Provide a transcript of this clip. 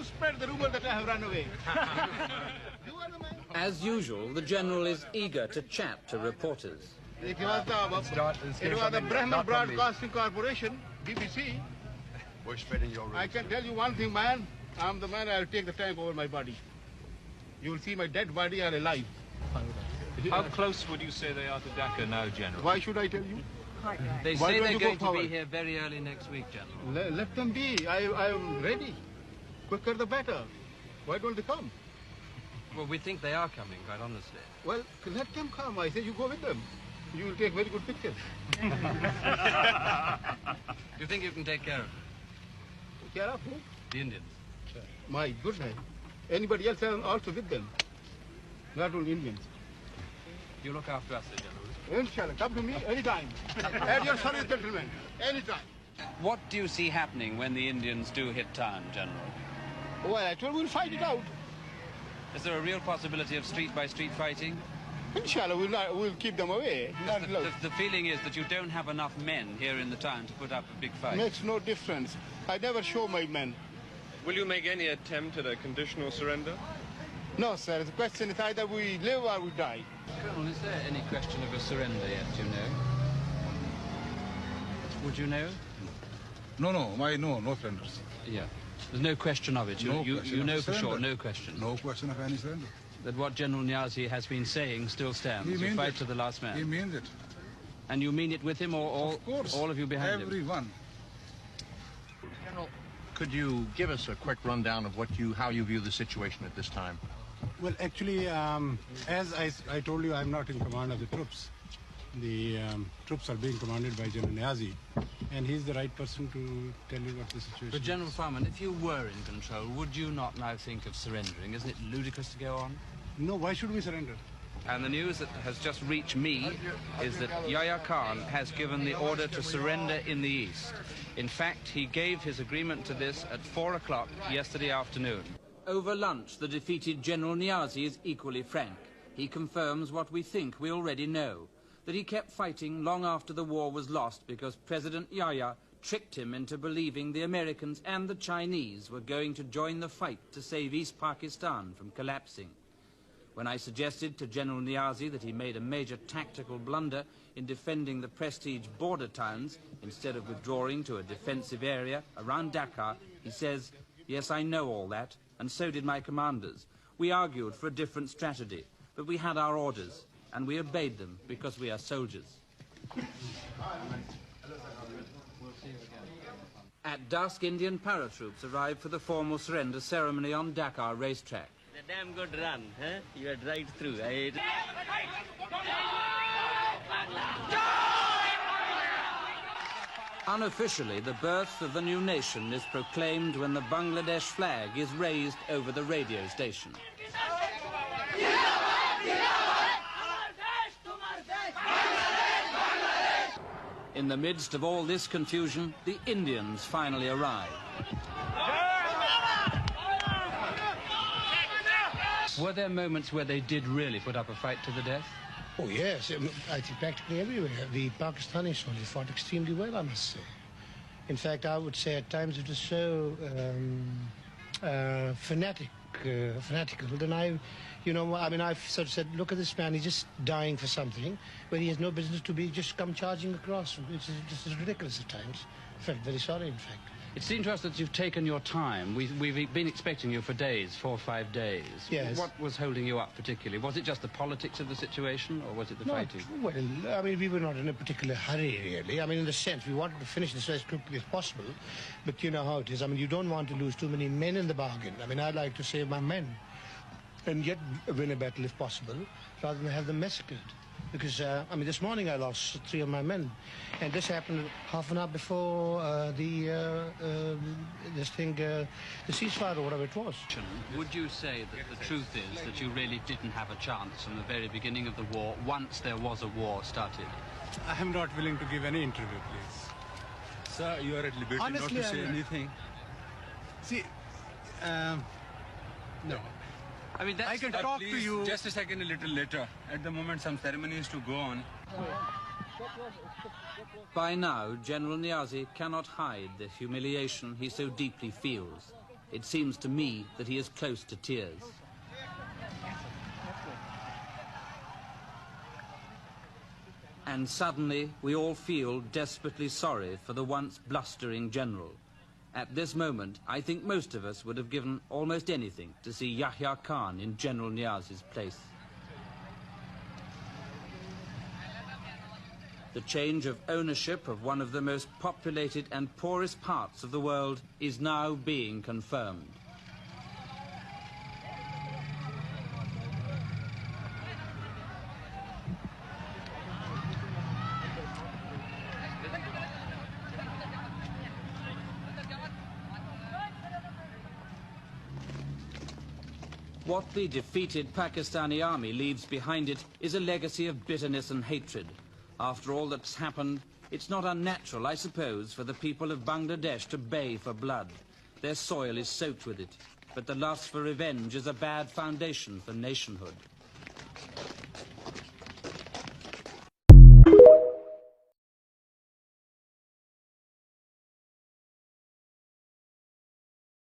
spread the rumor that I have run away. You are the man. As usual, the General is eager to chat to reporters. It was the Brahman Broadcasting Corporation, BBC. We're spreading your rumor. I can tell you one thing, man. I'm the man, I'll take the tank over my body. You will see my dead body are alive. How close would you say they are to Dhaka now, General? Why should I tell you? They Why say don't they're you going go to be forward? here very early next week, General. Let them be. I am ready. Quicker the better. Why don't they come? Well, we think they are coming, quite honestly. Well, let them come. I say you go with them. You will take very good pictures. Do you think you can take care of them? Care of who? The Indians? My goodness. Anybody else also with them. Not only Indians. You look after us, General. Inshallah, come to me anytime. At your service, gentlemen. Anytime. What do you see happening when the Indians do hit town, General? Well, I told you we'll fight it out. Is there a real possibility of street-by-street fighting? Inshallah, we'll keep them away. The feeling is that you don't have enough men here in the town to put up a big fight. Makes no difference. I never show my men. Will you make any attempt at a conditional surrender? No, sir. The question is either we live or we die. Colonel, is there any question of a surrender yet, do you know? Would you know? No surrenders. Yeah. There's no question of it. You know for sure, no question. No question of any surrender. That what General Niazi has been saying still stands. He You means fight it. to the last man. He means it. And you mean it with him, or Of course. all of you behind him? Everyone. General, could you give us a quick rundown of how you view the situation at this time? Well, actually, as I told you, I'm not in command of the troops. The troops are being commanded by General Niazi, and he's the right person to tell you what the situation But is. General Farman, if you were in control, would you not now think of surrendering? Isn't it ludicrous to go on? No, why should we surrender? And the news that has just reached me is that Yahya Khan has given the order to surrender in the east. In fact, he gave his agreement to this at 4 o'clock yesterday afternoon. Over lunch, the defeated General Niazi is equally frank. He confirms what we think we already know, that he kept fighting long after the war was lost because President Yahya tricked him into believing the Americans and the Chinese were going to join the fight to save East Pakistan from collapsing. When I suggested to General Niazi that he made a major tactical blunder in defending the prestige border towns instead of withdrawing to a defensive area around Dhaka, he says, "Yes, I know all that, and so did my commanders. We argued for a different strategy, but we had our orders, and we obeyed them because we are soldiers." At dusk, Indian paratroops arrived for the formal surrender ceremony on Dakar racetrack. A damn good run, huh? You had right through. Unofficially, the birth of the new nation is proclaimed when the Bangladesh flag is raised over the radio station. In the midst of all this confusion, the Indians finally arrive. Were there moments where they did really put up a fight to the death? Oh, yes. I think practically everywhere. The Pakistani soldiers fought extremely well, I must say. In fact, I would say at times it was so fanatical. Then I've sort of said, look at this man, he's just dying for something, when he has no business to be just come charging across. It's just ridiculous at times. I felt very sorry, in fact. It seemed to us that you've taken your time. We've been expecting you for days, 4 or 5 days. Yes. What was holding you up particularly? Was it just the politics of the situation, or was it the fighting? Well, I mean, we were not in a particular hurry, really. I mean, in the sense, we wanted to finish this as quickly as possible, but you know how it is. I mean, you don't want to lose too many men in the bargain. I mean, I'd like to save my men, and yet win a battle if possible, rather than have them massacred. Because, this morning I lost 3 of my men, and this happened half an hour before the ceasefire or whatever it was. Would you say that the truth is that you really didn't have a chance from the very beginning of the war, once there was a war started? I am not willing to give any interview, please. Sir, you are at liberty Honestly, not to say anything. See, no. I mean, that's... I can talk to you... Just a second, a little later. At the moment, some ceremonies to go on. By now, General Niazi cannot hide the humiliation he so deeply feels. it seems to me that he is close to tears. And suddenly we all feel desperately sorry for the once blustering general. At this moment, I think most of us would have given almost anything to see Yahya Khan in General Niaz's place. The change of ownership of one of the most populated and poorest parts of the world is now being confirmed. What the defeated Pakistani army leaves behind it is a legacy of bitterness and hatred. After all that's happened, it's not unnatural, I suppose, for the people of Bangladesh to bay for blood. Their soil is soaked with it, but the lust for revenge is a bad foundation for nationhood.